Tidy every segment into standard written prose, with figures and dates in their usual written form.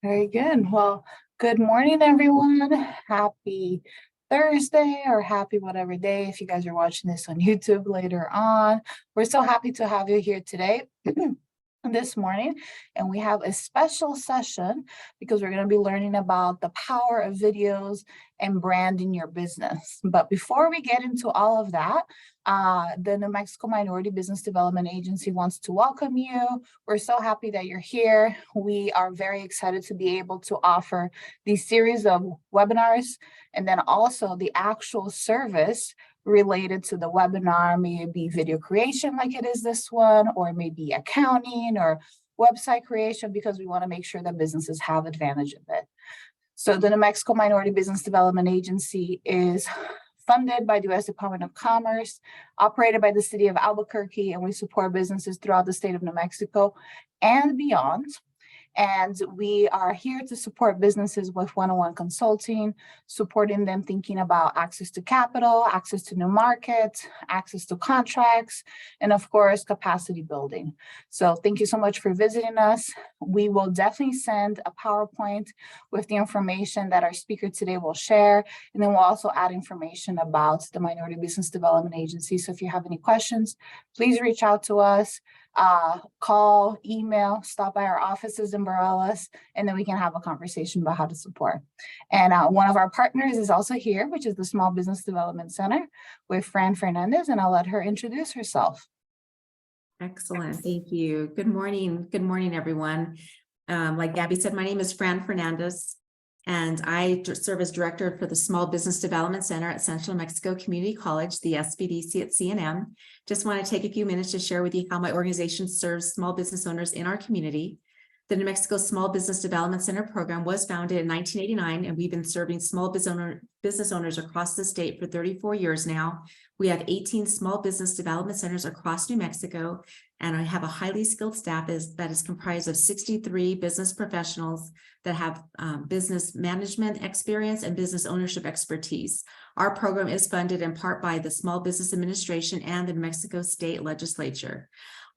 Very good. Well, good morning, everyone. Happy Thursday or happy whatever day if you guys are watching this on YouTube later on. We're so happy to have you here today. This morning, and we have a special session because we're going to be learning about the power of videos and branding your business. But before we get into all of that, the New Mexico Minority Business Development Agency wants to welcome you. We're so happy that you're here. We are very excited to be able to offer these series of webinars and then also the actual service related to the webinar, maybe video creation like it is this one, or maybe accounting or website creation, because we want to make sure that businesses have advantage of it. So the New Mexico Minority Business Development Agency is funded by the U.S. Department of Commerce, operated by the city of Albuquerque, and we support businesses throughout the state of New Mexico and beyond. And we are here to support businesses with one-on-one consulting, supporting them thinking about access to capital, access to new markets, access to contracts, and of course, capacity building. So thank you so much for visiting us. We will definitely send a PowerPoint with the information that our speaker today will share. And then we'll also add information about the Minority Business Development Agency. So if you have any questions, please reach out to us. Call, email, stop by our offices in Barelas, and then we can have a conversation about how to support. And one of our partners is also here, which is the Small Business Development Center with Fran Fernandez, and I'll let her introduce herself. Excellent. Thank you. Good morning. Good morning, everyone. Like Gabby said, my name is Fran Fernandez, and I serve as director for the Small Business Development Center at Central New Mexico Community College, the SBDC at CNM. Just want to take a few minutes to share with you how my organization serves small business owners in our community. The New Mexico Small Business Development Center program was founded in 1989, and we've been serving small business owners across the state for 34 years now. We have 18 small business development centers across New Mexico, and I have a highly skilled staff that is comprised of 63 business professionals that have business management experience and business ownership expertise. Our program is funded in part by the Small Business Administration and the New Mexico State Legislature.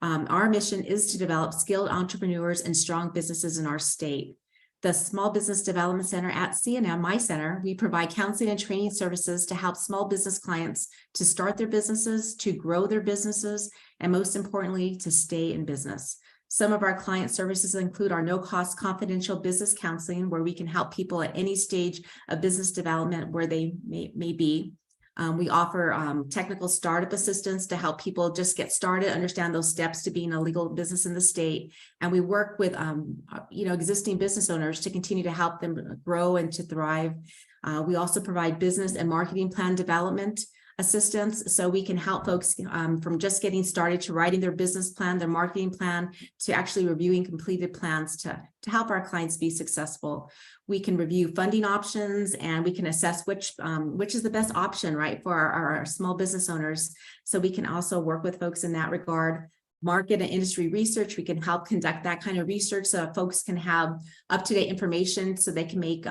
Our mission is to develop skilled entrepreneurs and strong businesses in our state. The Small Business Development Center at CNM, my center, we provide counseling and training services to help small business clients to start their businesses, to grow their businesses, and most importantly, to stay in business. Some of our client services include our no-cost confidential business counseling, where we can help people at any stage of business development where they may be. We offer technical startup assistance to help people just get started, understand those steps to being a legal business in the state. And we work with existing business owners to continue to help them grow and to thrive. We also provide business and marketing plan development assistance, so we can help folks from just getting started to writing their business plan, their marketing plan, to actually reviewing completed plans to help our clients be successful. We can review funding options, and we can assess which is the best option, right, for our small business owners. So we can also work with folks in that regard. Market and industry research, we can help conduct that kind of research so folks can have up-to-date information so they can make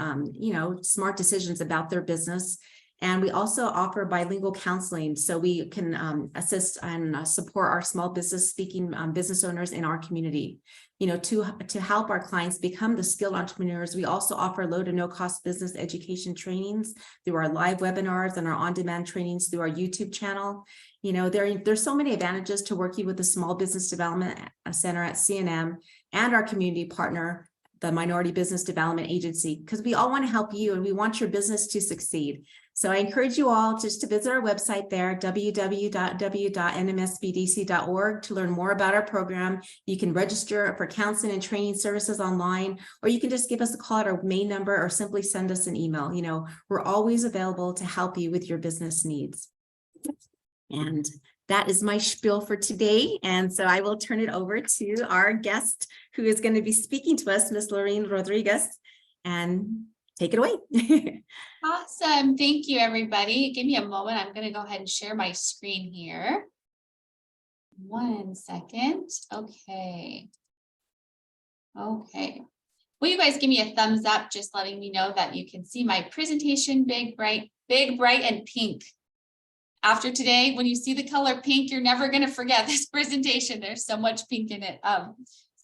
smart decisions about their business. And we also offer bilingual counseling, so we can assist and support our small business speaking business owners in our community. To help our clients become the skilled entrepreneurs, we also offer low to no cost business education trainings through our live webinars and our on-demand trainings through our YouTube channel. There's so many advantages to working with the Small Business Development Center at CNM and our community partner, the Minority Business Development Agency, because we all want to help you and we want your business to succeed. So I encourage you all just to visit our website there, www.nmsbdc.org, to learn more about our program. You can register for counseling and training services online, or you can just give us a call at our main number or simply send us an email. We're always available to help you with your business needs. And that is my spiel for today. And so I will turn it over to our guest who is going to be speaking to us, Ms. Lorraine Rodriguez, and take it away. Awesome. Thank you, everybody. Give me a moment. I'm going to go ahead and share my screen here. 1 second. Okay. Will you guys give me a thumbs up, just letting me know that you can see my presentation big, bright, and pink. After today, when you see the color pink, you're never going to forget this presentation. There's so much pink in it.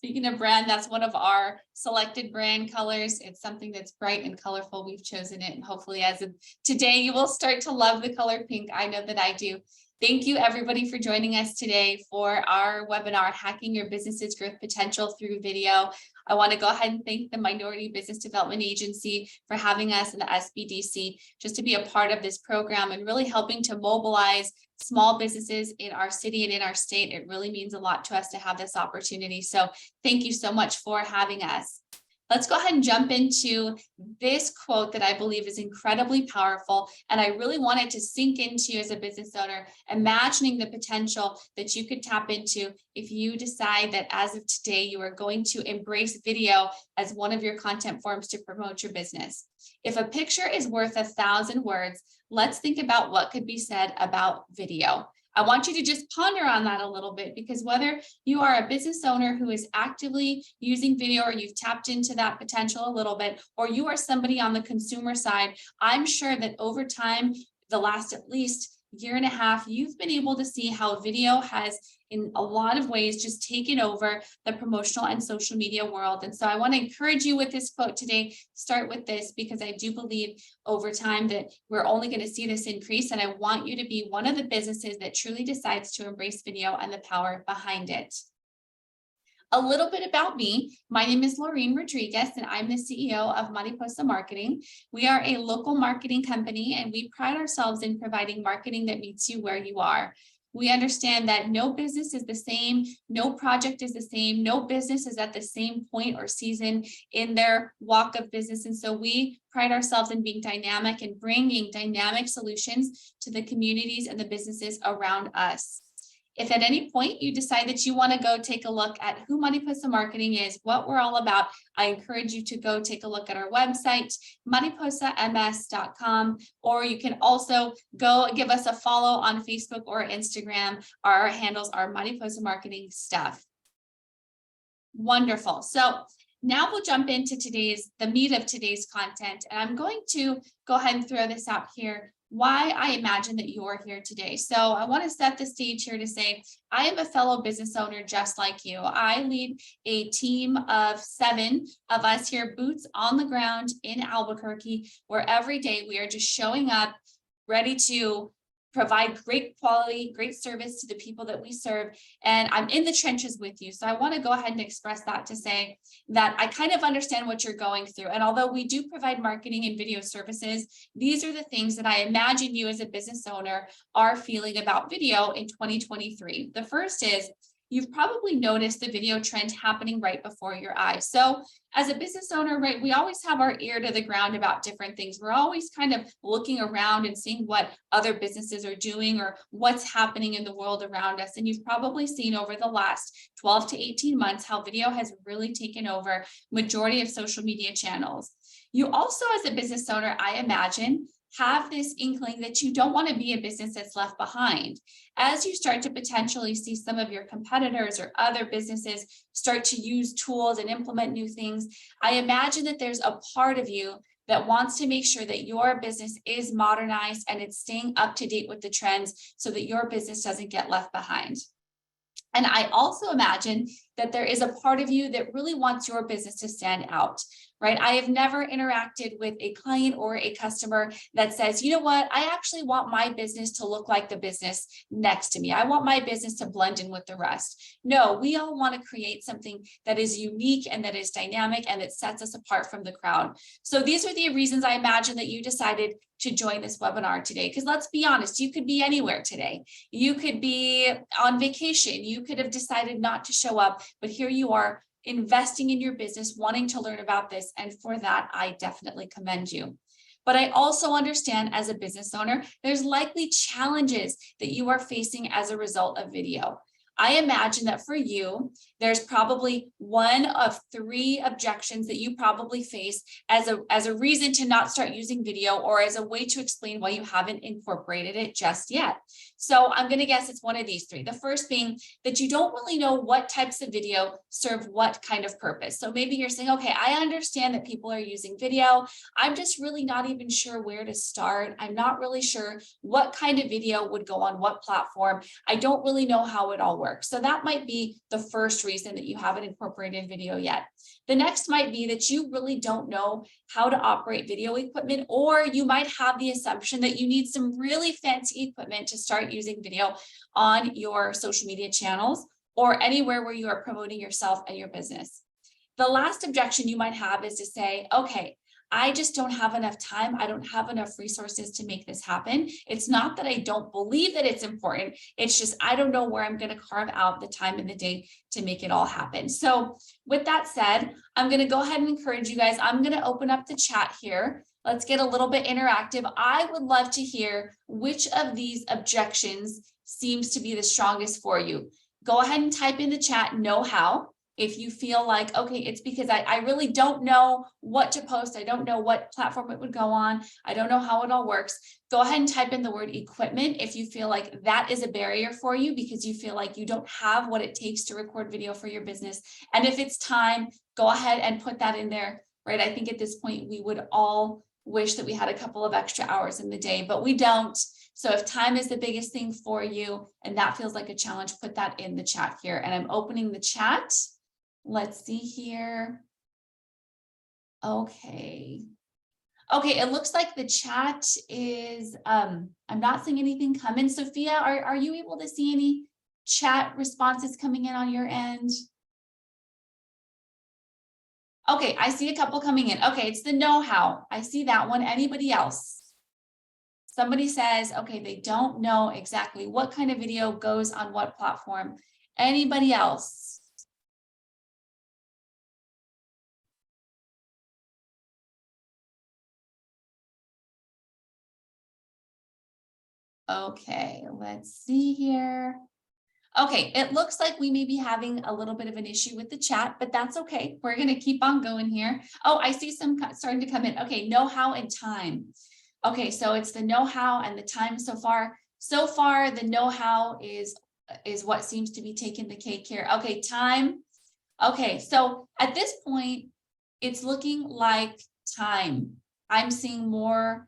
Speaking of brand, that's one of our selected brand colors. It's something that's bright and colorful. We've chosen it, and hopefully as of today, you will start to love the color pink. I know that I do. Thank you everybody for joining us today for our webinar, Hacking Your Business's Growth Potential Through Video. I want to go ahead and thank the Minority Business Development Agency for having us in the SBDC just to be a part of this program and really helping to mobilize small businesses in our city and in our state. It really means a lot to us to have this opportunity. So thank you so much for having us. Let's go ahead and jump into this quote that I believe is incredibly powerful. And I really wanted to sink into as a business owner, imagining the potential that you could tap into if you decide that as of today, you are going to embrace video as one of your content forms to promote your business. If a picture is worth 1,000 words, let's think about what could be said about video. I want you to just ponder on that a little bit, because whether you are a business owner who is actively using video or you've tapped into that potential a little bit, or you are somebody on the consumer side, I'm sure that over time, the last at least year and a half, you've been able to see how video has in a lot of ways just taken over the promotional and social media world. And so I want to encourage you with this quote today. Start with this, because I do believe over time that we're only going to see this increase. And I want you to be one of the businesses that truly decides to embrace video and the power behind it. A little bit about me. My name is Laureen Rodriguez, and I'm the CEO of Mariposa Marketing. We are a local marketing company, and we pride ourselves in providing marketing that meets you where you are. We understand that no business is the same, no project is the same, no business is at the same point or season in their walk of business. And so we pride ourselves in being dynamic and bringing dynamic solutions to the communities and the businesses around us. If at any point you decide that you want to go take a look at who Mariposa Marketing is, what we're all about, I encourage you to go take a look at our website, mariposams.com, or you can also go give us a follow on Facebook or Instagram. Our handles are Mariposa Marketing Stuff. Wonderful. So now we'll jump into the meat of today's content, and I'm going to go ahead and throw this out here. Why I imagine that you're here today. So I want to set the stage here to say, I am a fellow business owner just like you. I lead a team of 7 of us here, boots on the ground in Albuquerque, where every day we are just showing up, ready to provide great quality, great service to the people that we serve. And I'm in the trenches with you. So I want to go ahead and express that to say that I kind of understand what you're going through. And although we do provide marketing and video services, these are the things that I imagine you as a business owner are feeling about video in 2023. The first is, you've probably noticed the video trend happening right before your eyes. So as a business owner, right, we always have our ear to the ground about different things. We're always kind of looking around and seeing what other businesses are doing or what's happening in the world around us. And you've probably seen over the last 12 to 18 months how video has really taken over majority of social media channels. You also, as a business owner, I imagine, have this inkling that you don't want to be a business that's left behind. As you start to potentially see some of your competitors or other businesses start to use tools and implement new things, I imagine that there's a part of you that wants to make sure that your business is modernized and it's staying up to date with the trends so that your business doesn't get left behind. And I also imagine that there is a part of you that really wants your business to stand out, right? I have never interacted with a client or a customer that says, you know what, I actually want my business to look like the business next to me. I want my business to blend in with the rest. No, we all want to create something that is unique and that is dynamic and that sets us apart from the crowd. So these are the reasons I imagine that you decided to join this webinar today. Because let's be honest, you could be anywhere today. You could be on vacation. You could have decided not to show up, but here you are investing in your business, wanting to learn about this. And for that, I definitely commend you. But I also understand as a business owner, there's likely challenges that you are facing as a result of video. I imagine that for you, there's probably one of 3 objections that you probably face as a reason to not start using video or as a way to explain why you haven't incorporated it just yet. So I'm going to guess it's one of these 3. The first being that you don't really know what types of video serve what kind of purpose. So maybe you're saying, okay, I understand that people are using video. I'm just really not even sure where to start. I'm not really sure what kind of video would go on what platform. I don't really know how it all works. work. So that might be the first reason that you haven't incorporated video yet. The next might be that you really don't know how to operate video equipment, or you might have the assumption that you need some really fancy equipment to start using video on your social media channels or anywhere where you are promoting yourself and your business. The last objection you might have is to say, okay, I just don't have enough time. I don't have enough resources to make this happen. It's not that I don't believe that it's important. It's just, I don't know where I'm going to carve out the time in the day to make it all happen. So with that said, I'm going to go ahead and encourage you guys. I'm going to open up the chat here. Let's get a little bit interactive. I would love to hear which of these objections seems to be the strongest for you. Go ahead and type in the chat, know how. If you feel like, okay, it's because I really don't know what to post. I don't know what platform it would go on. I don't know how it all works. Go ahead and type in the word equipment if you feel like that is a barrier for you because you feel like you don't have what it takes to record video for your business. And if it's time, go ahead and put that in there, right? I think at this point, we would all wish that we had a couple of extra hours in the day, but we don't. So if time is the biggest thing for you and that feels like a challenge, put that in the chat here. And I'm opening the chat. Let's see here. Okay. Okay, it looks like the chat is, I'm not seeing anything come in. Sophia, are you able to see any chat responses coming in on your end? Okay, I see a couple coming in. Okay, it's the know-how. I see that one. Anybody else? Somebody says, okay, they don't know exactly what kind of video goes on what platform. Anybody else? Okay, let's see here. Okay, it looks like we may be having a little bit of an issue with the chat, but that's okay. We're going to keep on going here. Oh, I see some starting to come in. Okay, know-how and time. Okay, so it's the know-how and the time so far. So far, the know-how is what seems to be taking the cake here. Okay, time. Okay, so at this point, it's looking like time. I'm seeing more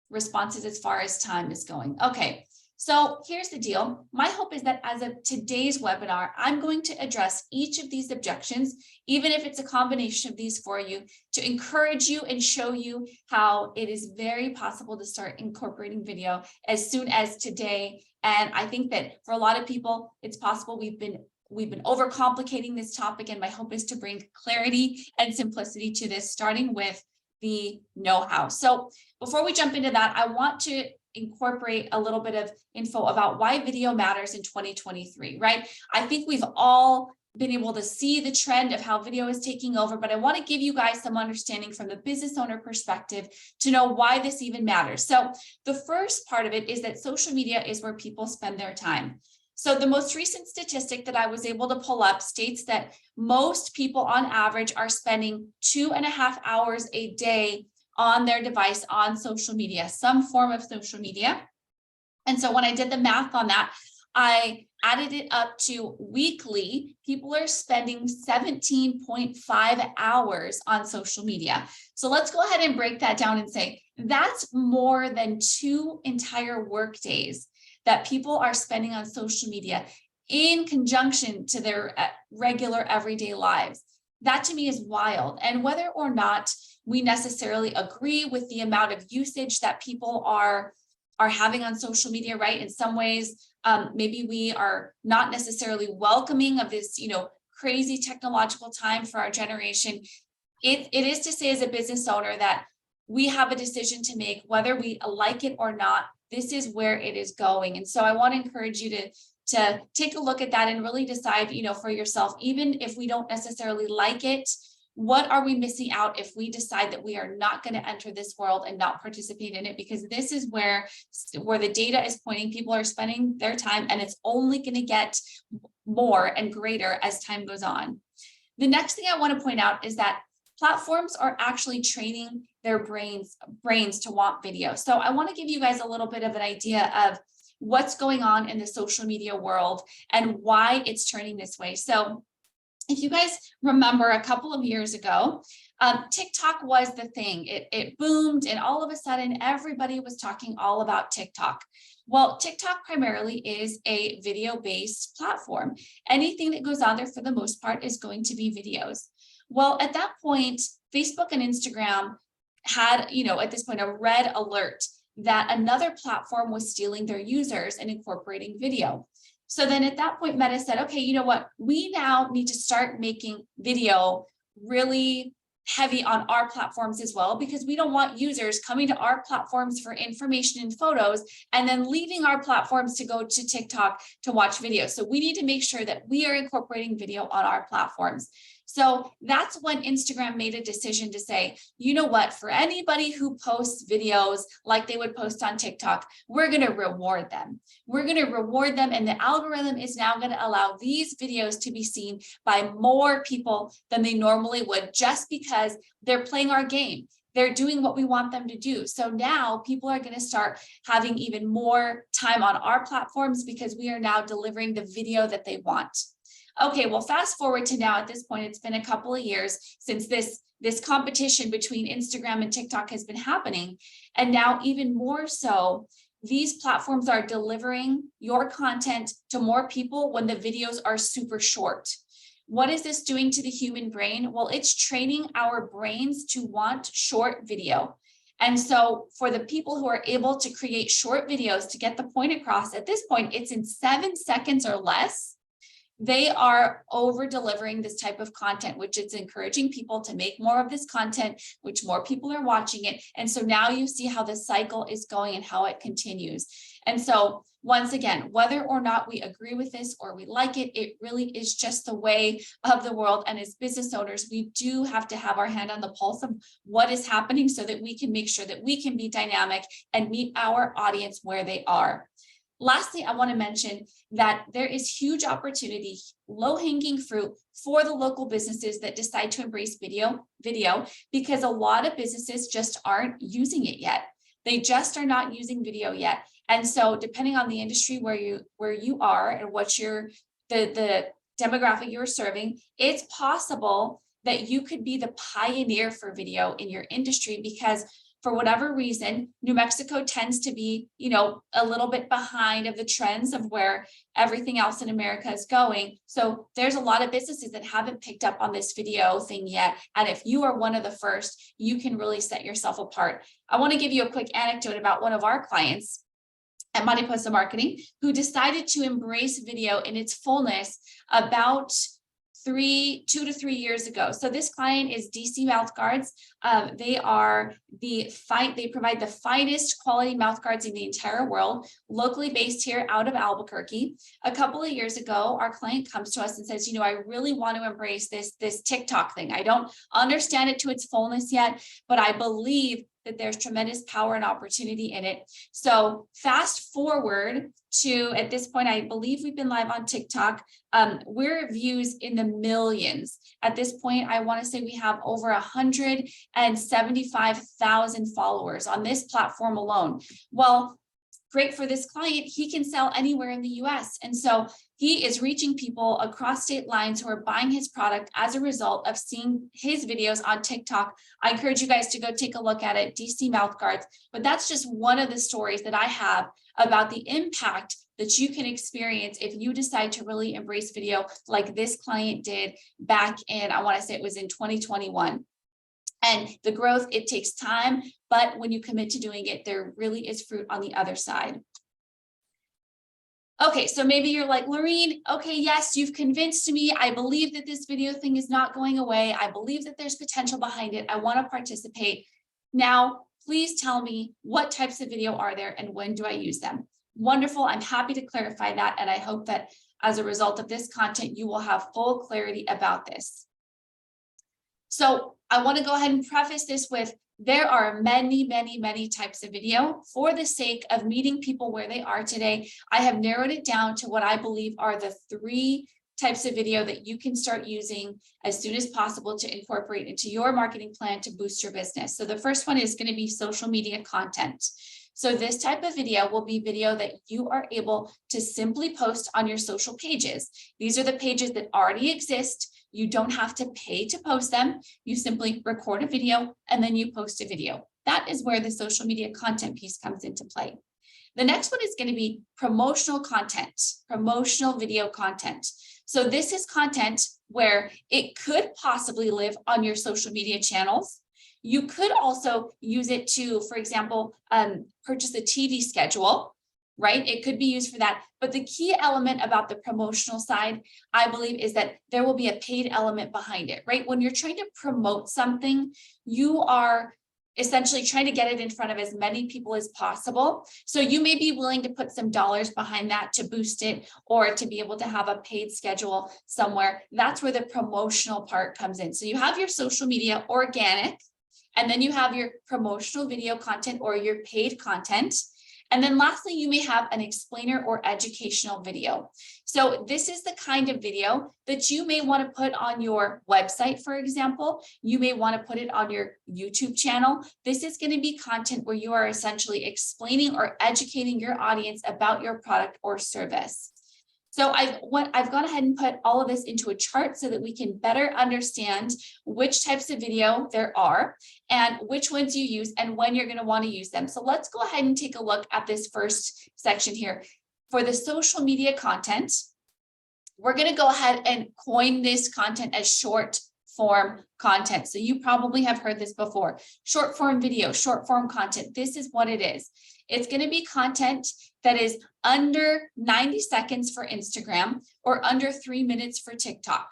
responses as far as time is going. Okay, so here's the deal. My hope is that as of today's webinar, I'm going to address each of these objections, even if it's a combination of these for you, to encourage you and show you how it is very possible to start incorporating video as soon as today. And I think that for a lot of people, it's possible we've been overcomplicating this topic, and my hope is to bring clarity and simplicity to this, starting with the know-how. So before we jump into that, I want to incorporate a little bit of info about why video matters in 2023, right? I think we've all been able to see the trend of how video is taking over, but I want to give you guys some understanding from the business owner perspective to know why this even matters. So the first part of it is that social media is where people spend their time. So the most recent statistic that I was able to pull up states that most people on average are spending 2.5 hours a day on their device on social media, some form of social media. And so when I did the math on that, I added it up to weekly. People are spending 17.5 hours on social media. So let's go ahead and break that down and say that's more than 2 entire work days that people are spending on social media in conjunction to their regular everyday lives. That to me is wild. And whether or not we necessarily agree with the amount of usage that people are having on social media, right? In some ways, maybe we are not necessarily welcoming of this, crazy technological time for our generation. It is to say as a business owner that we have a decision to make, whether we like it or not. This is where it is going. And so I want to encourage you to take a look at that and really decide, for yourself, even if we don't necessarily like it, what are we missing out if we decide that we are not going to enter this world and not participate in it? Because this is where the data is pointing. People are spending their time, and it's only going to get more and greater as time goes on. The next thing I want to point out is that platforms are actually training their brains to want video. So I want to give you guys a little bit of an idea of what's going on in the social media world and why it's turning this way. So if you guys remember a couple of years ago, TikTok was the thing. It boomed, and all of a sudden everybody was talking all about TikTok. Well, TikTok primarily is a video-based platform. Anything that goes on there for the most part is going to be videos. Well, at that point, Facebook and Instagram had, at this point, a red alert that another platform was stealing their users and incorporating video. So then at that point, Meta said, okay, you know what? We now need to start making video really heavy on our platforms as well, because we don't want users coming to our platforms for information and photos and then leaving our platforms to go to TikTok to watch videos. So we need to make sure that we are incorporating video on our platforms. So that's when Instagram made a decision to say, you know what, for anybody who posts videos like they would post on TikTok, we're going to reward them. We're going to reward them. And the algorithm is now going to allow these videos to be seen by more people than they normally would, just because they're playing our game. They're doing what we want them to do. So now people are going to start having even more time on our platforms because we are now delivering the video that they want. Okay, well, fast forward to now. At this point, it's been a couple of years since this competition between Instagram and TikTok has been happening. And now even more so, these platforms are delivering your content to more people when the videos are super short. What is this doing to the human brain? Well, it's training our brains to want short video. And so for the people who are able to create short videos to get the point across, at this point, it's in 7 seconds or less. They are over delivering this type of content, which is encouraging people to make more of this content, which more people are watching it. And so now you see how the cycle is going and how it continues. And so once again, whether or not we agree with this or we like it, it really is just the way of the world. And as business owners, we do have to have our hand on the pulse of what is happening so that we can make sure that we can be dynamic and meet our audience where they are. Lastly, I want to mention that there is huge opportunity, low-hanging fruit for the local businesses that decide to embrace video, because a lot of businesses just aren't using it yet. They just are not using video yet. And so depending on the industry where you are and what the demographic you're serving, it's possible that you could be the pioneer for video in your industry, because for whatever reason, New Mexico tends to be, a little bit behind of the trends of where everything else in America is going. So there's a lot of businesses that haven't picked up on this video thing yet. And if you are one of the first, you can really set yourself apart. I want to give you a quick anecdote about one of our clients at Mariposa Marketing who decided to embrace video in its fullness about 2 to 3 years ago. So this client is DC Mouth Guards. They provide the finest quality mouth guards in the entire world, locally based here out of Albuquerque. A couple of years ago, our client comes to us and says, I really want to embrace this TikTok thing. I don't understand it to its fullness yet, but I believe that there's tremendous power and opportunity in it. So fast forward to, at this point, I believe we've been live on TikTok. We're views in the millions. At this point, I want to say we have over 175,000 followers on this platform alone. Well, great for this client. He can sell anywhere in the US. And so he is reaching people across state lines who are buying his product as a result of seeing his videos on TikTok. I encourage you guys to go take a look at it, DC Mouth Guards. But that's just one of the stories that I have about the impact that you can experience if you decide to really embrace video like this client did back in, I want to say it was in 2021. And the growth, it takes time, but when you commit to doing it, there really is fruit on the other side. Okay, so maybe you're like, Laureen, okay, yes, you've convinced me. I believe that this video thing is not going away. I believe that there's potential behind it. I want to participate. Now, please tell me what types of video are there and when do I use them? Wonderful. I'm happy to clarify that. And I hope that as a result of this content, you will have full clarity about this. So I want to go ahead and preface this with, there are many, many, many types of video. For the sake of meeting people where they are today, I have narrowed it down to what I believe are the 3 types of video that you can start using as soon as possible to incorporate into your marketing plan to boost your business. So the first one is going to be social media content. So this type of video will be video that you are able to simply post on your social pages. These are the pages that already exist. You don't have to pay to post them. You simply record a video and then you post a video. That is where the social media content piece comes into play. The next one is going to be promotional content, promotional video content. So this is content where it could possibly live on your social media channels. You could also use it to, for example, purchase a TV schedule, right? It could be used for that. But the key element about the promotional side, I believe, is that there will be a paid element behind it, right? When you're trying to promote something, you are essentially trying to get it in front of as many people as possible. So you may be willing to put some dollars behind that to boost it or to be able to have a paid schedule somewhere. That's where the promotional part comes in. So you have your social media organic, and then you have your promotional video content or your paid content. And then lastly, you may have an explainer or educational video. So this is the kind of video that you may want to put on your website, for example. You may want to put it on your YouTube channel. This is going to be content where you are essentially explaining or educating your audience about your product or service. So I've gone ahead and put all of this into a chart so that we can better understand which types of video there are and which ones you use and when you're going to want to use them. So let's go ahead and take a look at this first section here. For the social media content, we're going to go ahead and coin this content as short form content. So you probably have heard this before. Short form video, short form content. This is what it is. It's going to be content that is under 90 seconds for Instagram or under 3 minutes for TikTok.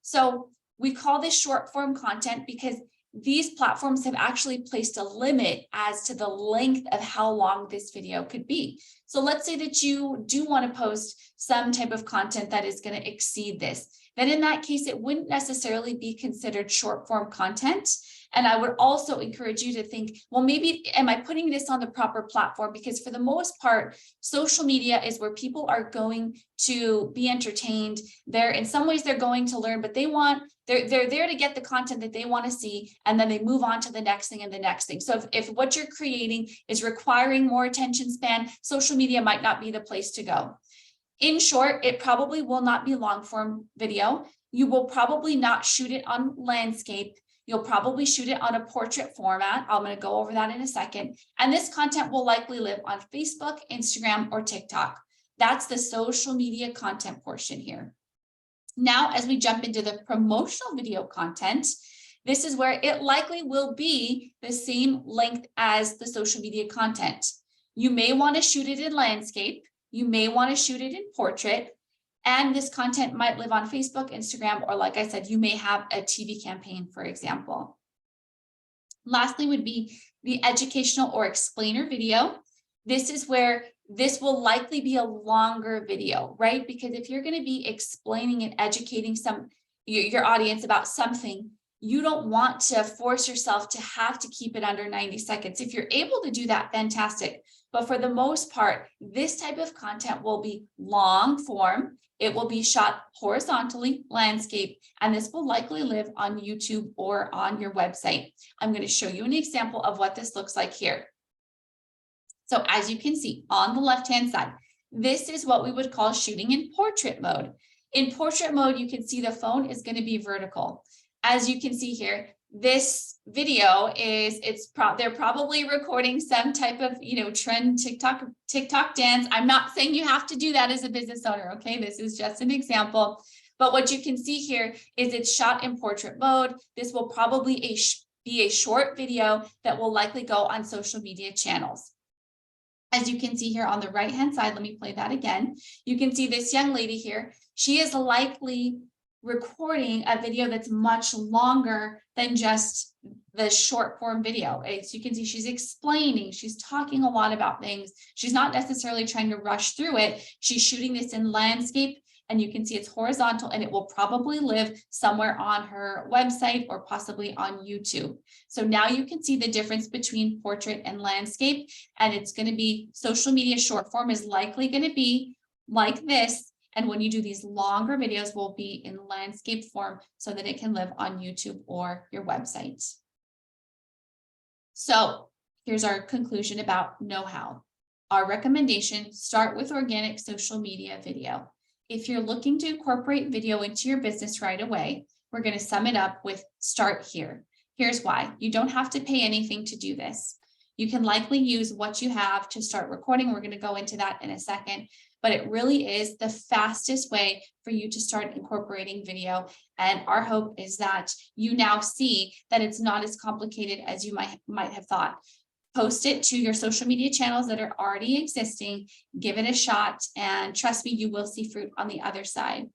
So we call this short form content because these platforms have actually placed a limit as to the length of how long this video could be. So let's say that you do want to post some type of content that is going to exceed this. Then in that case, it wouldn't necessarily be considered short form content. And I would also encourage you to think, well, maybe am I putting this on the proper platform? Because for the most part, social media is where people are going to be entertained. They're in some ways they're going to learn, but they're there to get the content that they want to see, and then they move on to the next thing and the next thing. So if what you're creating is requiring more attention span, social media might not be the place to go. In short, it probably will not be long form video. You will probably not shoot it on landscape. You'll probably shoot it on a portrait format. I'm going to go over that in a second. And this content will likely live on Facebook, Instagram, or TikTok. That's the social media content portion here. Now, as we jump into the promotional video content, this is where it likely will be the same length as the social media content. You may want to shoot it in landscape. You may want to shoot it in portrait. And this content might live on Facebook, Instagram, or like I said, you may have a TV campaign, for example. Lastly would be the educational or explainer video. This is where this will likely be a longer video, right? Because if you're going to be explaining and educating your audience about something, you don't want to force yourself to have to keep it under 90 seconds. If you're able to do that, fantastic. But for the most part, this type of content will be long form. It will be shot horizontally, landscape, and this will likely live on YouTube or on your website. I'm going to show you an example of what this looks like here. So as you can see on the left-hand side, this is what we would call shooting in portrait mode. In portrait mode, you can see the phone is going to be vertical. As you can see here, this video is, they're probably recording some type of, trend TikTok dance. I'm not saying you have to do that as a business owner. Okay. This is just an example, but what you can see here is it's shot in portrait mode. This will probably be a short video that will likely go on social media channels. As you can see here on the right-hand side, let me play that again. You can see this young lady here. She is likely recording a video that's much longer than just the short form video. As you can see, she's explaining, she's talking a lot about things. She's not necessarily trying to rush through it. She's shooting this in landscape, and you can see it's horizontal, and it will probably live somewhere on her website or possibly on YouTube. So now you can see the difference between portrait and landscape, and it's going to be social media short form is likely going to be like this. And when you do these longer videos, will be in landscape form so that it can live on YouTube or your website. So here's our conclusion about know-how. Our recommendation, start with organic social media video. If you're looking to incorporate video into your business right away, we're going to sum it up with start here. Here's why. You don't have to pay anything to do this. You can likely use what you have to start recording. We're going to go into that in a second, but it really is the fastest way for you to start incorporating video. And our hope is that you now see that it's not as complicated as you might have thought. Post it to your social media channels that are already existing, give it a shot, and trust me, you will see fruit on the other side.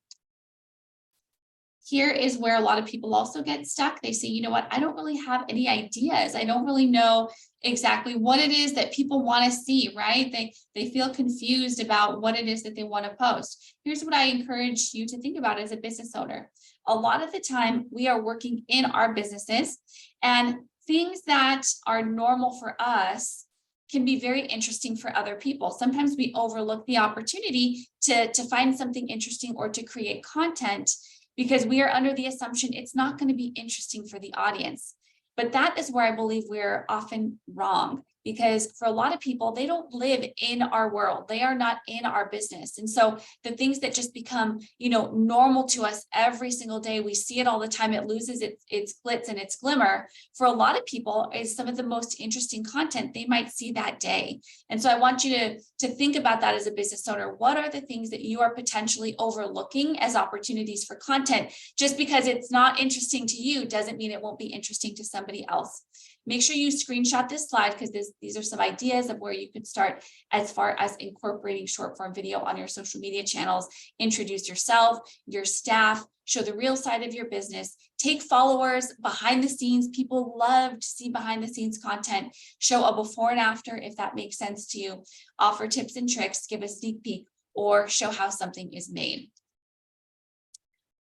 Here is where a lot of people also get stuck. They say, you know what, I don't really have any ideas. I don't really know exactly what it is that people want to see, right? They feel confused about what it is that they want to post. Here's what I encourage you to think about as a business owner. A lot of the time we are working in our businesses, and things that are normal for us can be very interesting for other people. Sometimes we overlook the opportunity to find something interesting or to create content because we are under the assumption it's not going to be interesting for the audience. But that is where I believe we're often wrong, because for a lot of people, they don't live in our world. They are not in our business. And so the things that just become, normal to us every single day, we see it all the time. It loses its glitz and its glimmer. For a lot of people, is some of the most interesting content they might see that day. And so I want you to think about that as a business owner. What are the things that you are potentially overlooking as opportunities for content? Just because it's not interesting to you doesn't mean it won't be interesting to somebody else. Make sure you screenshot this slide, because these are some ideas of where you could start as far as incorporating short form video on your social media channels. Introduce yourself, your staff, show the real side of your business, take followers behind the scenes. People love to see behind the scenes content. Show a before and after if that makes sense to you. Offer tips and tricks, give a sneak peek, or show how something is made.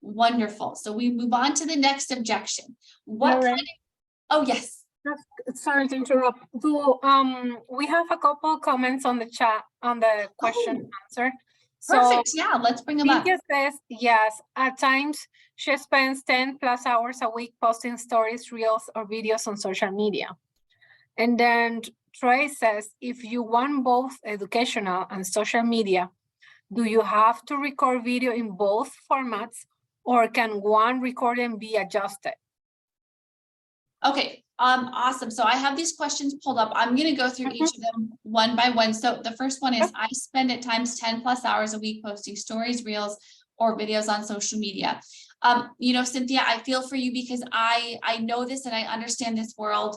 Wonderful. So we move on to the next objection. Oh, yes. Sorry to interrupt. We have a couple comments on the chat on the question and answer. Perfect. Yeah, let's bring them up. Cynthia says, yes, at times she spends 10+ hours a week posting stories, reels, or videos on social media. And then Trey says, if you want both educational and social media, do you have to record video in both formats, or can one record and be adjusted? Okay. Awesome. So I have these questions pulled up. I'm going to go through each of them one by one. So the first one is, I spend at times 10+ hours a week posting stories, reels, or videos on social media. Cynthia, I feel for you, because I know this and I understand this world.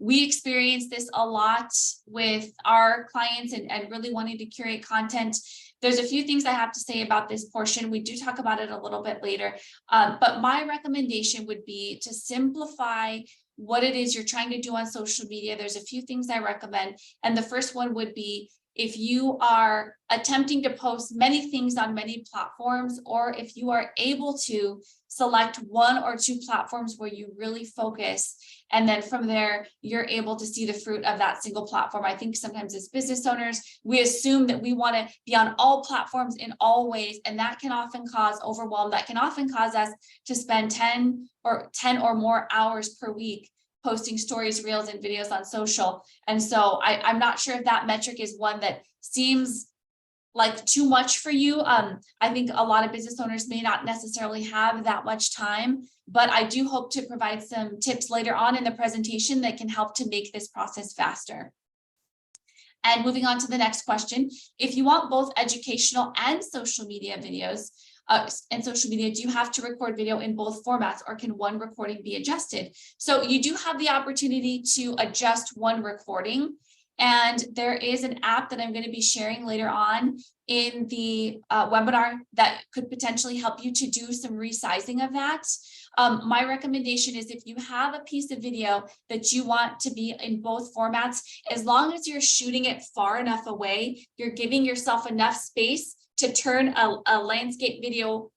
We experience this a lot with our clients and really wanting to curate content. There's a few things I have to say about this portion. We do talk about it a little bit later, but my recommendation would be to simplify what it is you're trying to do on social media. There's a few things I recommend. And the first one would be, if you are attempting to post many things on many platforms, or if you are able to select one or two platforms where you really focus, and then from there, you're able to see the fruit of that single platform. I think sometimes as business owners, we assume that we want to be on all platforms in all ways, and that can often cause overwhelm. That can often cause us to spend 10 or more hours per week posting stories, reels, and videos on social. And so I'm not sure if that metric is one that seems like too much for you. I think a lot of business owners may not necessarily have that much time, but I do hope to provide some tips later on in the presentation that can help to make this process faster. And moving on to the next question, if you want both educational and social media videos, do you have to record video in both formats, or can one recording be adjusted? So you do have the opportunity to adjust one recording. And there is an app that I'm going to be sharing later on in the webinar that could potentially help you to do some resizing of that. My recommendation is, if you have a piece of video that you want to be in both formats, as long as you're shooting it far enough away, you're giving yourself enough space to turn a landscape video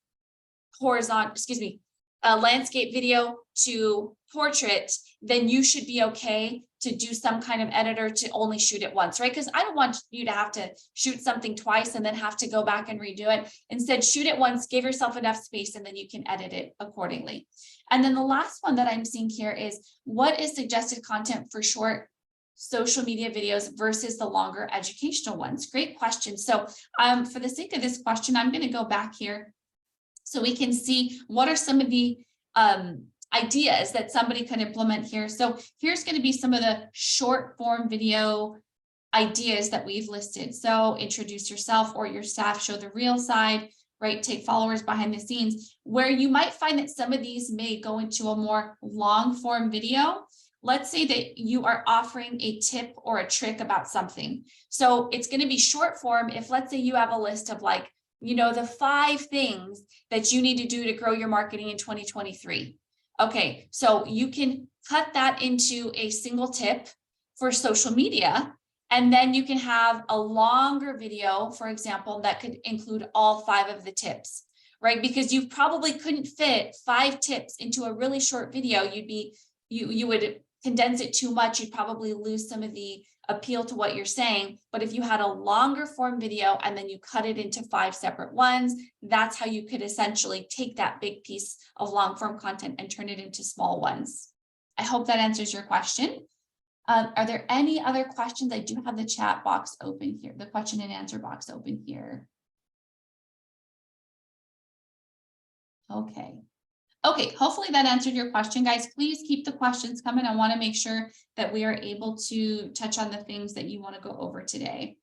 a landscape video to portrait, then you should be okay to do some kind of editor to only shoot it once, right? Because I don't want you to have to shoot something twice and then have to go back and redo it. Instead, shoot it once, give yourself enough space, and then you can edit it accordingly. And then the last one that I'm seeing here is, what is suggested content for short social media videos versus the longer educational ones? Great question. So for the sake of this question, I'm going to go back here so we can see what are some of the ideas that somebody can implement here. So here's going to be some of the short form video ideas that we've listed. So introduce yourself or your staff, show the real side, right? Take followers behind the scenes, where you might find that some of these may go into a more long form video. Let's say that you are offering a tip or a trick about something. So it's going to be short form. If let's say you have a list of like, you know, the 5 things that you need to do to grow your marketing in 2023. Okay, so you can cut that into a single tip for social media, and then you can have a longer video, for example, that could include all 5 of the tips, right? Because you probably couldn't fit 5 tips into a really short video. You would condense it too much. You'd probably lose some of the appeal to what you're saying. But if you had a longer form video and then you cut it into 5 separate ones, that's how you could essentially take that big piece of long form content and turn it into small ones. I hope that answers your question. Are there any other questions? I do have the chat box open here, the question and answer box open here. Okay. Okay, hopefully that answered your question, guys. Please keep the questions coming. I want to make sure that we are able to touch on the things that you want to go over today.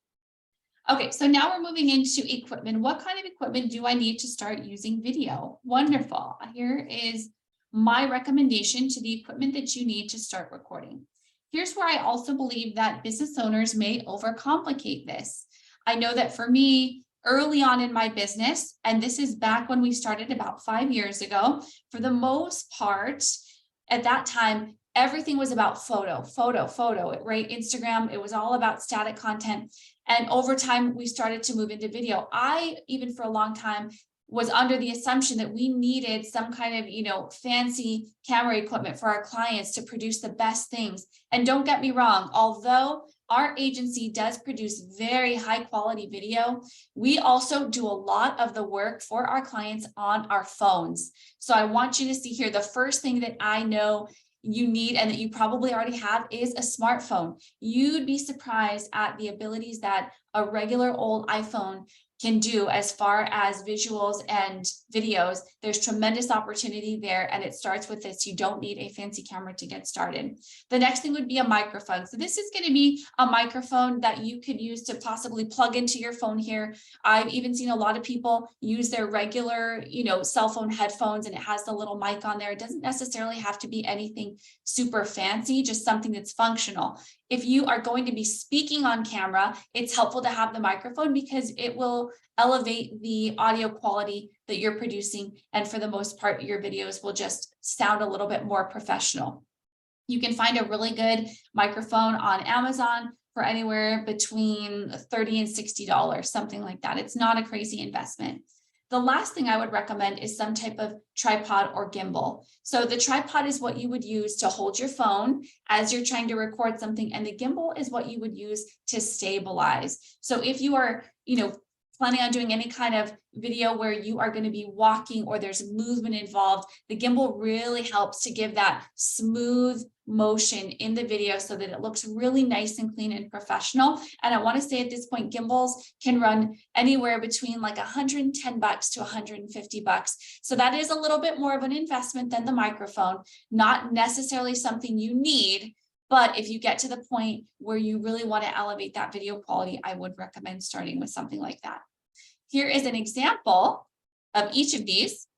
Okay, so now we're moving into equipment. What kind of equipment do I need to start using video? Wonderful. Here is my recommendation to the equipment that you need to start recording. Here's where I also believe that business owners may overcomplicate this. I know that for me, early on in my business, and this is back when we started about 5 years ago, for the most part, at that time, everything was about photo, right? Instagram, it was all about static content. And over time, we started to move into video. I, even for a long time, was under the assumption that we needed some kind of, you know, fancy camera equipment for our clients to produce the best things. And don't get me wrong, although our agency does produce very high quality video, we also do a lot of the work for our clients on our phones. So I want you to see here, the first thing that I know you need and that you probably already have is a smartphone. You'd be surprised at the abilities that a regular old iPhone can do as far as visuals and videos. There's tremendous opportunity there, and it starts with this. You don't need a fancy camera to get started. The next thing would be a microphone. So this is going to be a microphone that you could use to possibly plug into your phone here. I've even seen a lot of people use their regular, you know, cell phone headphones, and it has the little mic on there. It doesn't necessarily have to be anything super fancy, just something that's functional. If you are going to be speaking on camera, it's helpful to have the microphone because it will elevate the audio quality that you're producing. And for the most part, your videos will just sound a little bit more professional. You can find a really good microphone on Amazon for anywhere between $30 and $60, something like that. It's not a crazy investment. The last thing I would recommend is some type of tripod or gimbal. So the tripod is what you would use to hold your phone as you're trying to record something, and the gimbal is what you would use to stabilize. So if you are, you know, planning on doing any kind of video where you are going to be walking or there's movement involved, the gimbal really helps to give that smooth motion in the video so that it looks really nice and clean and professional. And I want to say at this point, gimbals can run anywhere between like $110 to $150. So that is a little bit more of an investment than the microphone, not necessarily something you need. But if you get to the point where you really want to elevate that video quality, I would recommend starting with something like that. Here is an example of each of these.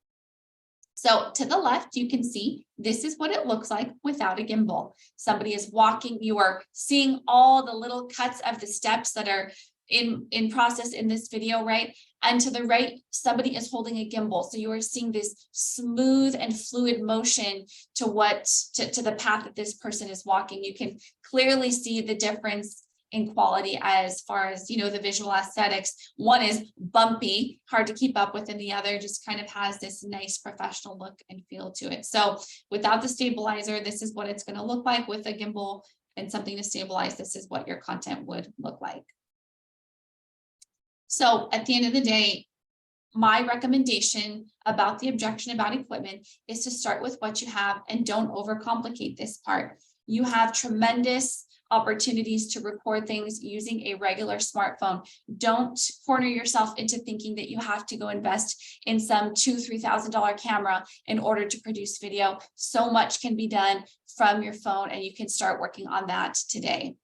So to the left, you can see this is what it looks like without a gimbal. Somebody is walking, you are seeing all the little cuts of the steps that are in process in this video, right? And to the right, somebody is holding a gimbal. So you are seeing this smooth and fluid motion to the path that this person is walking. You can clearly see the difference in quality as far as, you know, the visual aesthetics. One is bumpy, hard to keep up with, and the other just kind of has this nice professional look and feel to it. So without the stabilizer, this is what it's going to look like. With a gimbal and something to stabilize, this is what your content would look like. So at the end of the day, my recommendation about the objection about equipment is to start with what you have and don't overcomplicate this part. You have tremendous opportunities to record things using a regular smartphone. Don't corner yourself into thinking that you have to go invest in some $2,000-3,000 camera in order to produce video. So much can be done from your phone, and you can start working on that today.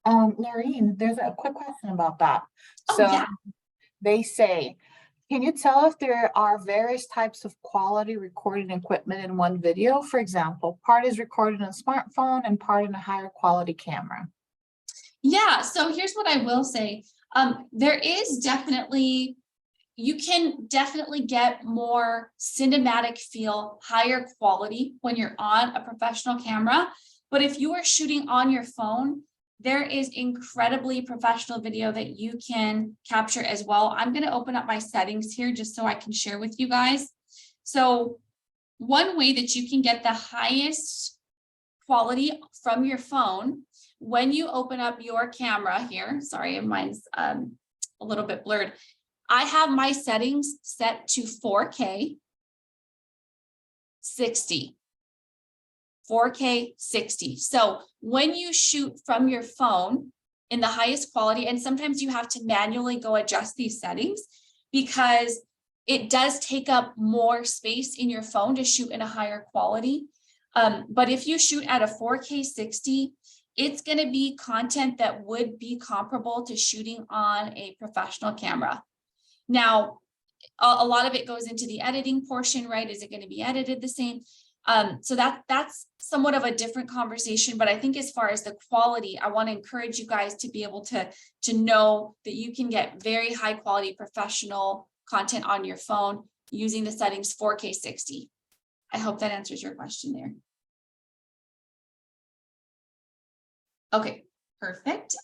Laureen, there's a quick question about that. Oh, So yeah. they say, can you tell if there are various types of quality recording equipment in one video? For example, part is recorded on a smartphone and part in a higher quality camera. Yeah, so here's what I will say. There is definitely, you can definitely get more cinematic feel, higher quality when you're on a professional camera. But if you are shooting on your phone, there is incredibly professional video that you can capture as well. I'm going to open up my settings here just so I can share with you guys. So one way that you can get the highest quality from your phone, when you open up your camera here, sorry, mine's a little bit blurred. I have my settings set to 4K 60. 4K 60. So when you shoot from your phone in the highest quality, and sometimes you have to manually go adjust these settings because it does take up more space in your phone to shoot in a higher quality. But if you shoot at a 4K 60, it's going to be content that would be comparable to shooting on a professional camera. Now, a lot of it goes into the editing portion, right? Is it going to be edited the same? So that's somewhat of a different conversation, but I think as far as the quality, I want to encourage you guys to be able to know that you can get very high quality professional content on your phone using the settings 4K 60. I hope that answers your question there. Okay, perfect.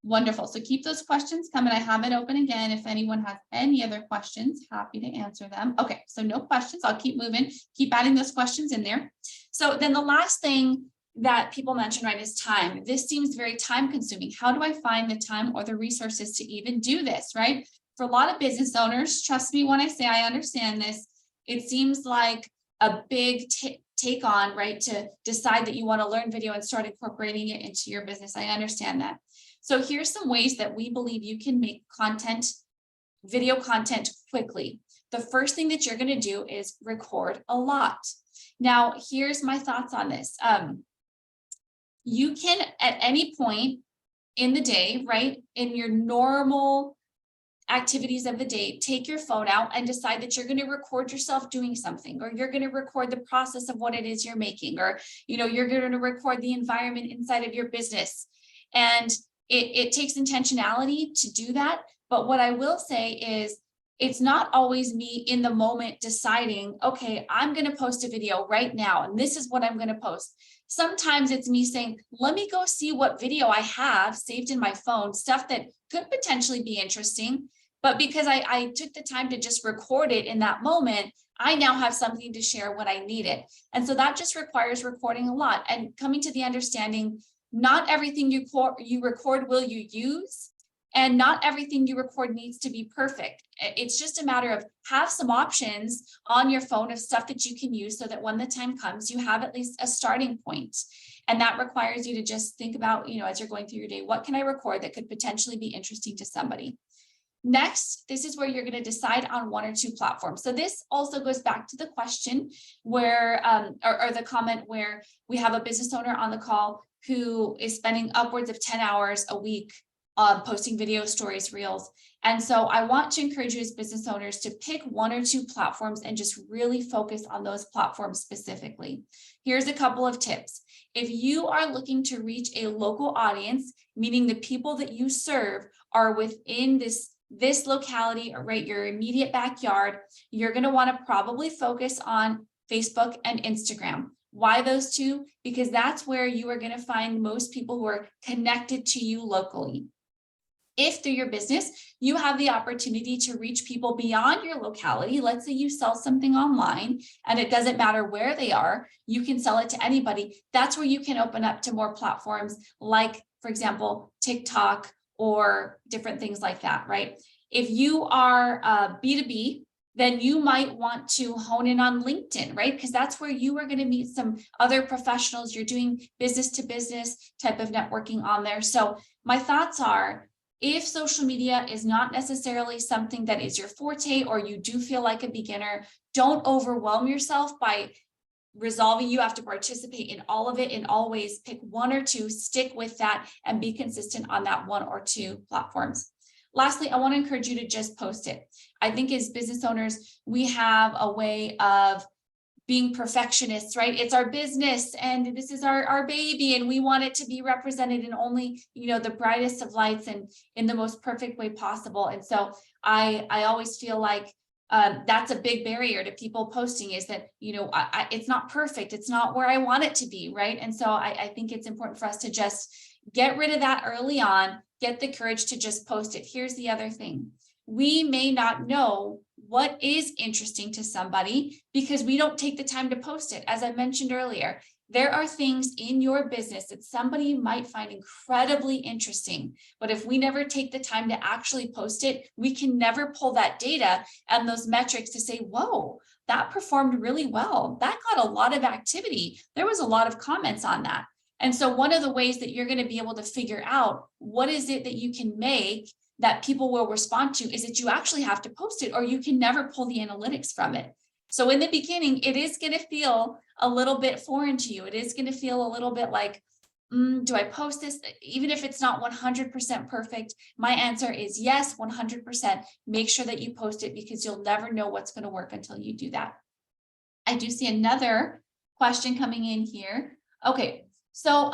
Wonderful. So keep those questions coming. I have it open again. If anyone has any other questions, happy to answer them. Okay, so no questions. I'll keep moving, keep adding those questions in there. So then the last thing that people mention, right, is time. This seems very time consuming. How do I find the time or the resources to even do this, right? For a lot of business owners, trust me when I say I understand this, it seems like a big take on, right, to decide that you want to learn video and start incorporating it into your business. I understand that. So here's some ways that we believe you can make content, video content quickly. The first thing that you're going to do is record a lot. Now, here's my thoughts on this. You can, at any point in the day, right, in your normal activities of the day, take your phone out and decide that you're going to record yourself doing something, or you're going to record the process of what it is you're making, or, you know, you're going to record the environment inside of your business. And it takes intentionality to do that. But what I will say is it's not always me in the moment deciding, okay, I'm going to post a video right now, and this is what I'm going to post. Sometimes it's me saying, let me go see what video I have saved in my phone, stuff that could potentially be interesting. But because I took the time to just record it in that moment, I now have something to share when I need it. And so that just requires recording a lot and coming to the understanding, not everything you record will you use, and not everything you record needs to be perfect. It's just a matter of have some options on your phone of stuff that you can use so that when the time comes, you have at least a starting point. And that requires you to just think about, you know, as you're going through your day, what can I record that could potentially be interesting to somebody? Next, this is where you're going to decide on one or two platforms. So this also goes back to the question where, or the comment where we have a business owner on the call who is spending upwards of 10 hours a week posting video, stories, reels. And so I want to encourage you as business owners to pick one or two platforms and just really focus on those platforms specifically. Here's a couple of tips. If you are looking to reach a local audience, meaning the people that you serve are within this locality, or right, your immediate backyard, you're going to want to probably focus on Facebook and Instagram. Why those two? Because that's where you are going to find most people who are connected to you locally. If through your business, you have the opportunity to reach people beyond your locality, let's say you sell something online and it doesn't matter where they are, you can sell it to anybody. That's where you can open up to more platforms like, for example, TikTok or different things like that, right? If you are B2B, then you might want to hone in on LinkedIn, right? Because that's where you are going to meet some other professionals. You're doing business to business type of networking on there. So my thoughts are, if social media is not necessarily something that is your forte, or you do feel like a beginner, don't overwhelm yourself by resolving you have to participate in all of it in all ways. Pick one or two, stick with that, and be consistent on that one or two platforms. Lastly, I want to encourage you to just post it. I think as business owners, we have a way of being perfectionists, right? It's our business and this is our baby, and we want it to be represented in only, the brightest of lights and in the most perfect way possible. And so I always feel like that's a big barrier to people posting, is that, it's not perfect. It's not where I want it to be, right? And so I think it's important for us to just get rid of that early on, get the courage to just post it. Here's the other thing. We may not know what is interesting to somebody because we don't take the time to post it. As I mentioned earlier, there are things in your business that somebody might find incredibly interesting, but if we never take the time to actually post it, we can never pull that data and those metrics to say, whoa, that performed really well. That got a lot of activity. There was a lot of comments on that. And so one of the ways that you're going to be able to figure out what is it that you can make that people will respond to is that you actually have to post it, or you can never pull the analytics from it. So in the beginning, it is going to feel a little bit foreign to you. It is going to feel a little bit like, do I post this? Even if it's not 100% perfect, my answer is yes, 100%. Make sure that you post it, because you'll never know what's going to work until you do that. I do see another question coming in here. Okay. So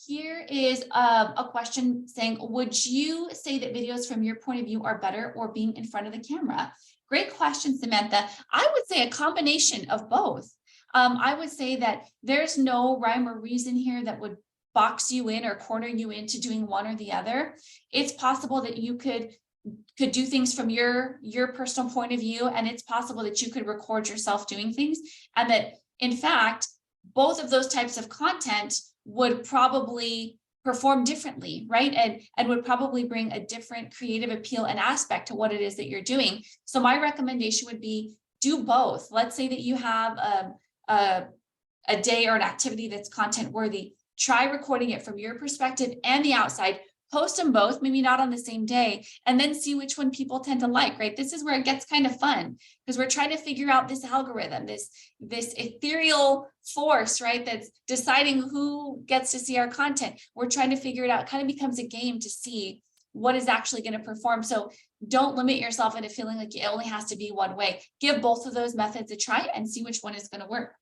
here is a question saying, would you say that videos from your point of view are better or being in front of the camera? Great question, Samantha. I would say a combination of both. I would say that there's no rhyme or reason here that would box you in or corner you into doing one or the other. It's possible that you could do things from your personal point of view, and it's possible that you could record yourself doing things, and that in fact, both of those types of content would probably perform differently, right? And would probably bring a different creative appeal and aspect to what it is that you're doing. So my recommendation would be do both. Let's say that you have a day or an activity that's content worthy. Try recording it from your perspective and the outside. Post them both, maybe not on the same day, and then see which one people tend to like, right? This is where it gets kind of fun, because we're trying to figure out this algorithm, this ethereal force, right? That's deciding who gets to see our content. We're trying to figure it out. It kind of becomes a game to see what is actually going to perform. So don't limit yourself into feeling like it only has to be one way. Give both of those methods a try and see which one is going to work.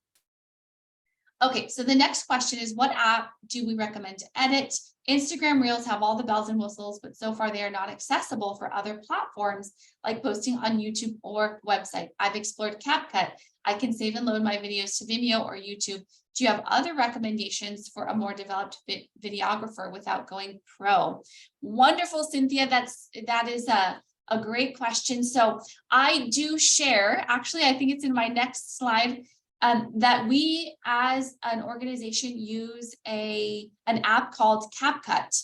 Okay, so the next question is, what app do we recommend to edit? Instagram Reels have all the bells and whistles, but so far they are not accessible for other platforms like posting on YouTube or website. I've explored CapCut. I can save and load my videos to Vimeo or YouTube. Do you have other recommendations for a more developed videographer without going pro? Wonderful, Cynthia. That is a great question. So I do share, actually, I think it's in my next slide, that we as an organization use an app called CapCut.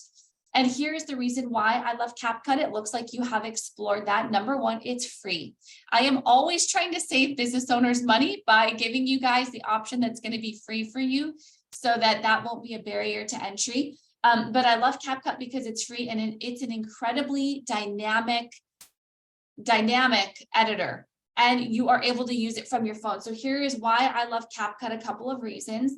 And here's the reason why I love CapCut. It looks like you have explored that. Number one, it's free. I am always trying to save business owners money by giving you guys the option that's going to be free for you, so that won't be a barrier to entry. But I love CapCut because it's free, and it's an incredibly dynamic editor, and you are able to use it from your phone. So here is why I love CapCut, a couple of reasons.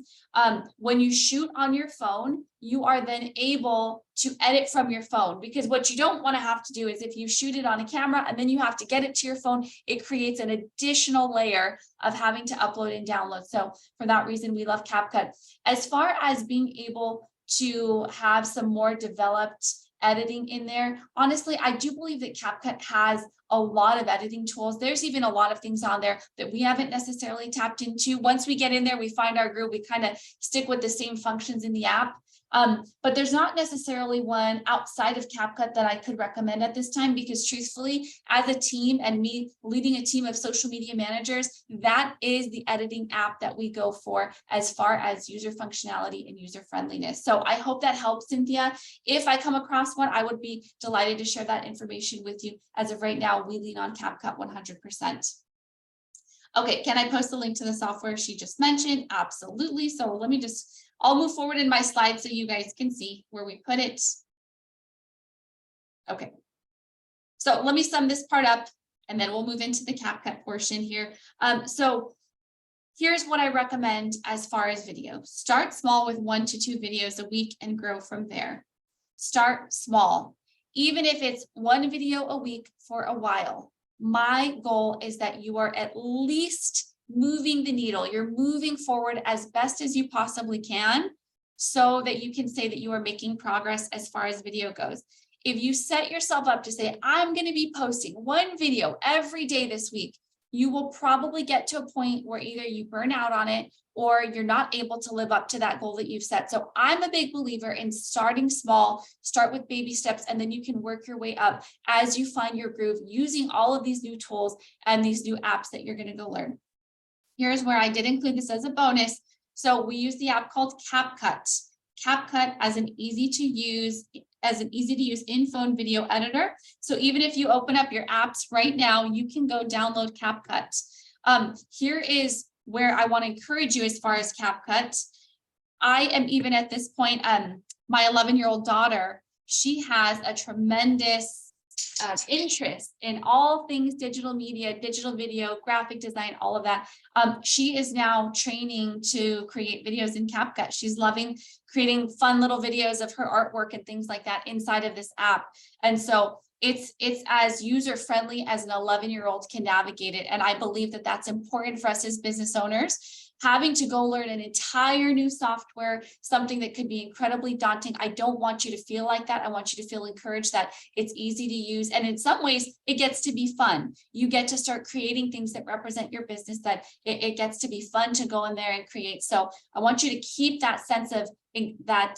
When you shoot on your phone, you are then able to edit from your phone, because what you don't want to have to do is, if you shoot it on a camera and then you have to get it to your phone, it creates an additional layer of having to upload and download. So for that reason, we love CapCut. As far as being able to have some more developed editing in there, honestly, I do believe that CapCut has a lot of editing tools. There's even a lot of things on there that we haven't necessarily tapped into. Once we get in there, we find our groove, we kind of stick with the same functions in the app. But there's not necessarily one outside of CapCut that I could recommend at this time, because truthfully, as a team and me leading a team of social media managers, that is the editing app that we go for as far as user functionality and user friendliness. So I hope that helps, Cynthia. If I come across one, I would be delighted to share that information with you. As of right now, we lean on CapCut 100%. Okay, can I post the link to the software she just mentioned? Absolutely. So I'll move forward in my slides so you guys can see where we put it. Okay. So let me sum this part up and then we'll move into the CapCut portion here. So here's what I recommend as far as video. Start small with 1 to 2 videos a week and grow from there. Start small. Even if it's 1 video a week for a while, my goal is that you are at least moving the needle. You're moving forward as best as you possibly can so that you can say that you are making progress as far as video goes. If you set yourself up to say, I'm going to be posting 1 video every day this week, you will probably get to a point where either you burn out on it or you're not able to live up to that goal that you've set. So I'm a big believer in starting small, start with baby steps, and then you can work your way up as you find your groove using all of these new tools and these new apps that you're going to go learn. Here's where I did include this as a bonus. So we use the app called CapCut. CapCut as an easy to use in-phone video editor. So even if you open up your apps right now, you can go download CapCut. Here is where I want to encourage you as far as CapCut. I am even at this point, my 11-year-old daughter, she has a tremendous interest in all things digital media, digital video, graphic design, all of that. She is now training to create videos in CapCut. She's loving creating fun little videos of her artwork and things like that inside of this app. And so it's as user-friendly as an 11-year-old can navigate it. And I believe that that's important for us as business owners. Having to go learn an entire new software, something that could be incredibly daunting. I don't want you to feel like that. I want you to feel encouraged that it's easy to use. And in some ways, it gets to be fun. You get to start creating things that represent your business, that it gets to be fun to go in there and create. So I want you to keep that sense of that,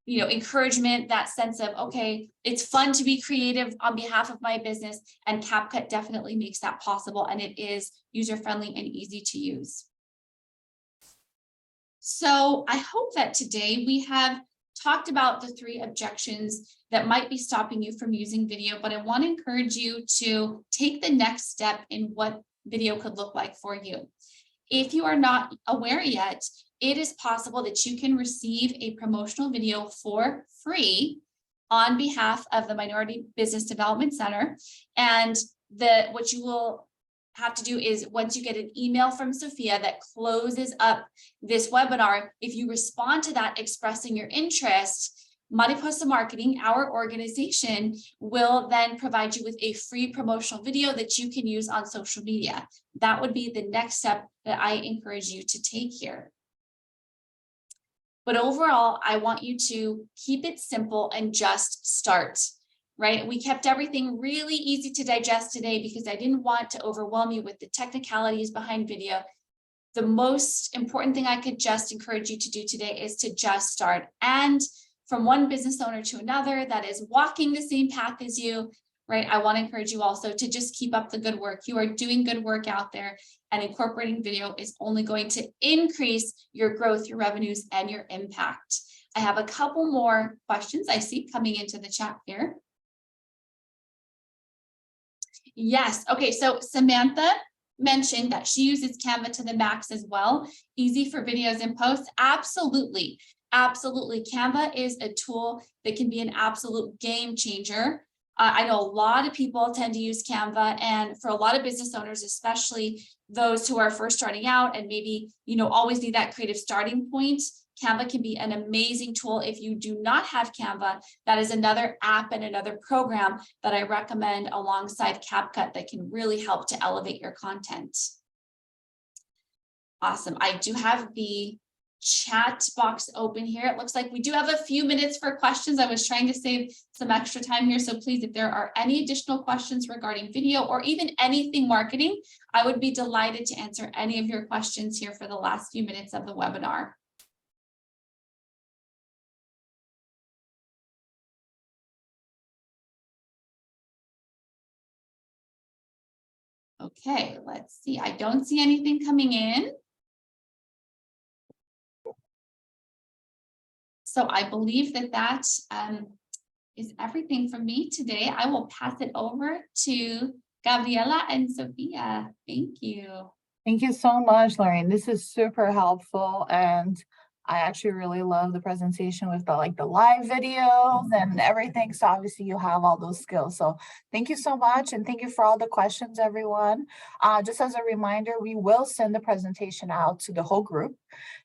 encouragement, that sense of, okay, it's fun to be creative on behalf of my business. And CapCut definitely makes that possible. And it is user-friendly and easy to use. So I hope that today we have talked about the 3 objections that might be stopping you from using video, but I want to encourage you to take the next step in what video could look like for you. If you are not aware yet, it is possible that you can receive a promotional video for free on behalf of the Minority Business Development Center. And what you will have to do is, once you get an email from Sophia that closes up this webinar, if you respond to that expressing your interest, Mariposa Marketing, our organization, will then provide you with a free promotional video that you can use on social media. That would be the next step that I encourage you to take here. But overall, I want you to keep it simple and just start. Right? We kept everything really easy to digest today because I didn't want to overwhelm you with the technicalities behind video. The most important thing I could just encourage you to do today is to just start. And from one business owner to another that is walking the same path as you, right? I want to encourage you also to just keep up the good work. You are doing good work out there, and incorporating video is only going to increase your growth, your revenues, and your impact. I have a couple more questions I see coming into the chat here. Yes. Okay. So Samantha mentioned that she uses Canva to the max as well. Easy for videos and posts. Absolutely. Absolutely. Canva is a tool that can be an absolute game changer. I know a lot of people tend to use Canva, and for a lot of business owners, especially those who are first starting out and maybe, always need that creative starting point, Canva can be an amazing tool. If you do not have Canva, that is another app and another program that I recommend alongside CapCut that can really help to elevate your content. Awesome. I do have the chat box open here. It looks like we do have a few minutes for questions. I was trying to save some extra time here. So please, if there are any additional questions regarding video or even anything marketing, I would be delighted to answer any of your questions here for the last few minutes of the webinar. Okay, let's see. I don't see anything coming in. So I believe that is everything from me today. I will pass it over to Gabriela and Sophia. Thank you. Thank you so much, Lorraine. This is super helpful, and I actually really love the presentation with the live videos and everything. So obviously you have all those skills. So thank you so much, and thank you for all the questions, everyone. Just as a reminder, we will send the presentation out to the whole group,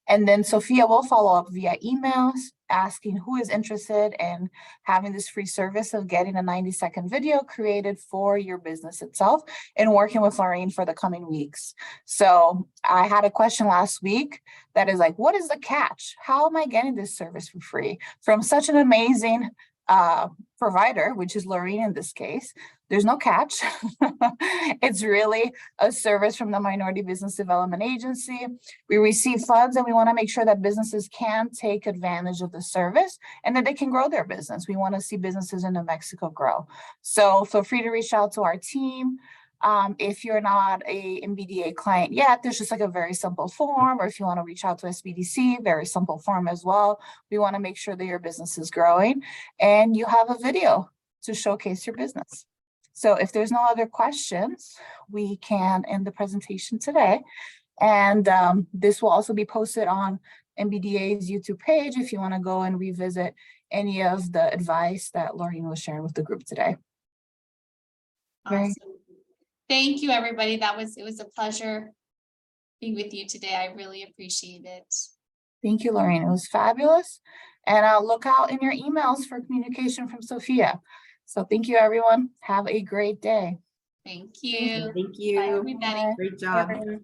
and then Sophia will follow up via emails asking who is interested in having this free service of getting a 90-second video created for your business itself and working with Lorraine for the coming weeks. So I had a question last week that is like, what is the catch? How am I getting this service for free from such an amazing provider, which is Lorraine in this case? There's no catch. It's really a service from the Minority Business Development Agency. We receive funds and we want to make sure that businesses can take advantage of the service and that they can grow their business. We want to see businesses in New Mexico grow. So feel free to reach out to our team. If you're not a MBDA client yet, there's just like a very simple form, or if you want to reach out to SBDC, very simple form as well. We want to make sure that your business is growing and you have a video to showcase your business. So if there's no other questions, we can end the presentation today. And this will also be posted on MBDA's YouTube page if you want to go and revisit any of the advice that Lorraine was sharing with the group today. Very Awesome. Thank you, everybody. It was a pleasure being with you today. I really appreciate it. Thank you, Lorraine. It was fabulous. And I'll look out in your emails for communication from Sophia. So thank you, everyone. Have a great day. Thank you. Thank Bye, you. everybody. Great job. Bye.